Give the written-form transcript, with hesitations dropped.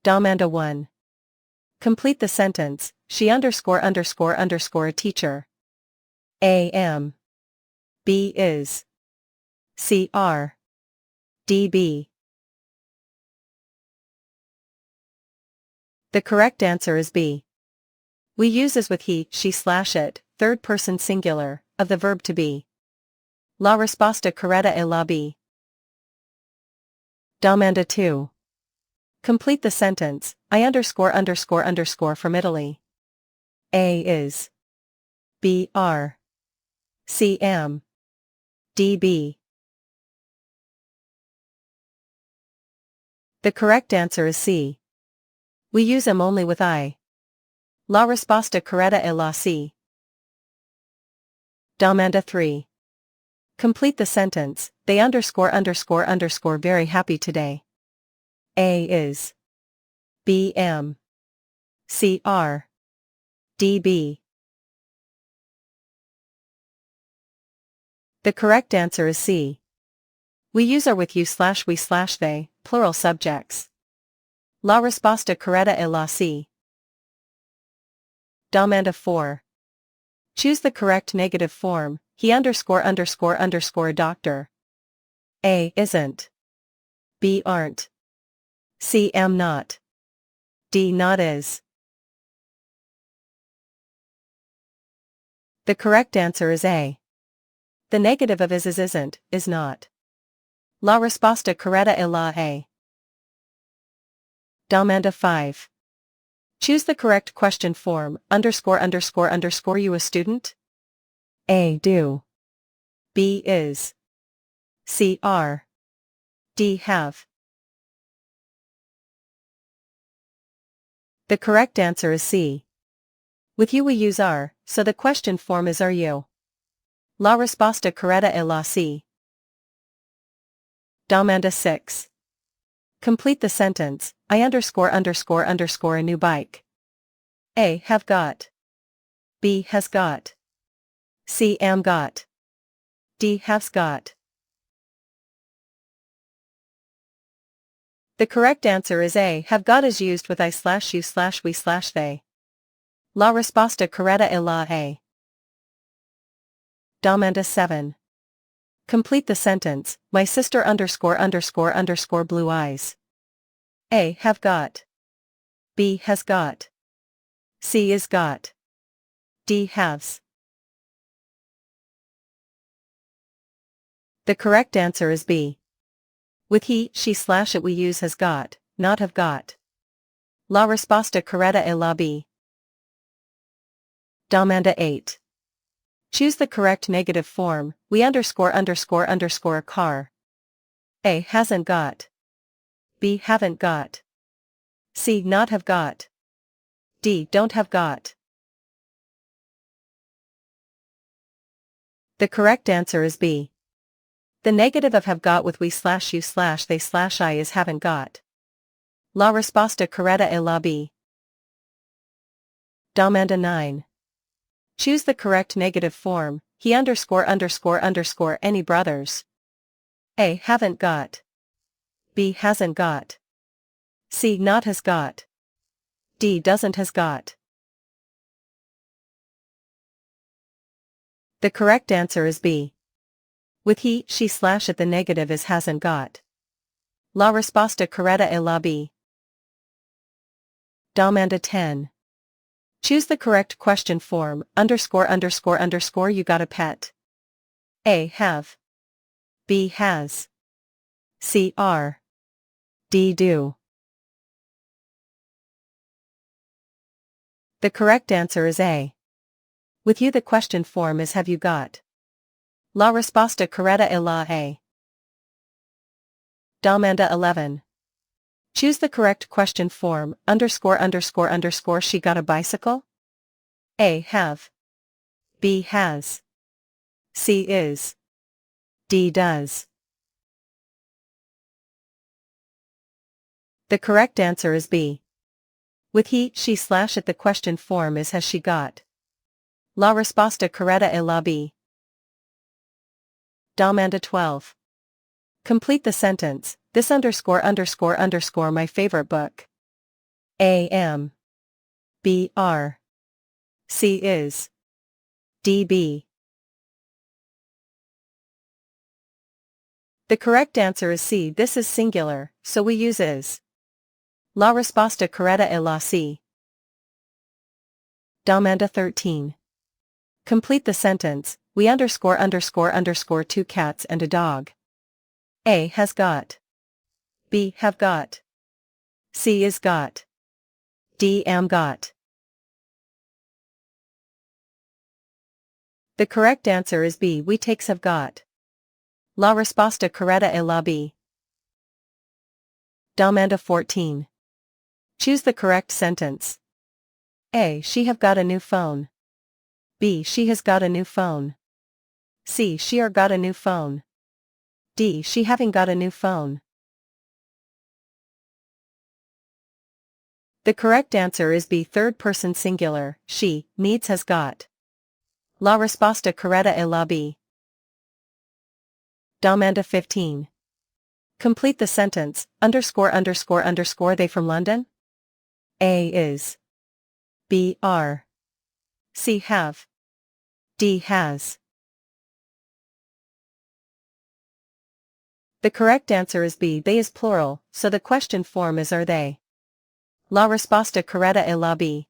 Demanda 1. Complete the sentence, she underscore a teacher. A am. B is. C are. D be. The correct answer is B. We use as with he, she / it, third person singular, of the verb to be. La resposta correcta es la B. Domanda 2. Complete the sentence, I underscore from Italy. A is. B are. C am. D be. The correct answer is C. We use am only with I. La resposta correcta es la C. Domanda 3. Complete the sentence, they underscore very happy today. A is. B am. C are. D be. The correct answer is C. We use are with you / we / they, plural subjects. La resposta correcta es la C. Domanda 4. Choose the correct negative form, he underscore a doctor. A isn't. B aren't. C am not. D not is. The correct answer is A. The negative of is isn't, is not. La resposta correcta es la A. Domanda 5. Choose the correct question form, underscore you a student? A do. B is. C are. D have. The correct answer is C. With you we use are, so the question form is are you. La resposta correcta es la C. Domanda 6. Complete the sentence, I underscore a new bike. A have got. B has got. C am got. D have's got. The correct answer is A. Have got is used with I / you / we / they. La resposta correcta es la A. Domanda 7. Complete the sentence, my sister underscore blue eyes. A have got. B has got. C is got. D haves. The correct answer is B. With he, she / it we use has got, not have got. La resposta correcta es la B. Domanda 8. Choose the correct negative form, we underscore a car. A hasn't got. B haven't got. C not have got. D don't have got. The correct answer is B. The negative of have got with we / you / they / I is haven't got. La resposta correcta es la B. Domanda 9. Choose the correct negative form, he underscore any brothers. A haven't got. B hasn't got. C not has got. D doesn't has got. The correct answer is B. With he, she / it the negative is hasn't got. La resposta correcta es la B. Domanda 10. Choose the correct question form, underscore you got a pet. A have. B has. C are. D do. The correct answer is A. With you the question form is have you got. La resposta correcta es la A. Domanda 11. Choose the correct question form, underscore she got a bicycle? A have. B has. C is. D does. The correct answer is B. With he, she / it the question form is has she got. La resposta correcta es la B. Domanda 12. Complete the sentence, this underscore my favorite book. A am. B are. C is. D be. The correct answer is C. This is singular, so we use is. La respuesta correcta es la C. Domanda 13. Complete the sentence. We underscore two cats and a dog. A has got. B have got. C is got. D am got. The correct answer is B. We takes have got. La respuesta correcta es la B. Domanda 14. Choose the correct sentence. A. She have got a new phone. B. She has got a new phone. C. She are got a new phone. D. She having got a new phone. The correct answer is B. Third person singular. She needs has got. La respuesta correcta es la B. Domanda 15. Complete the sentence. They from London? A is. B are. C have. D has. The correct answer is B. They is plural, so the question form is are they. La respuesta correcta es la B.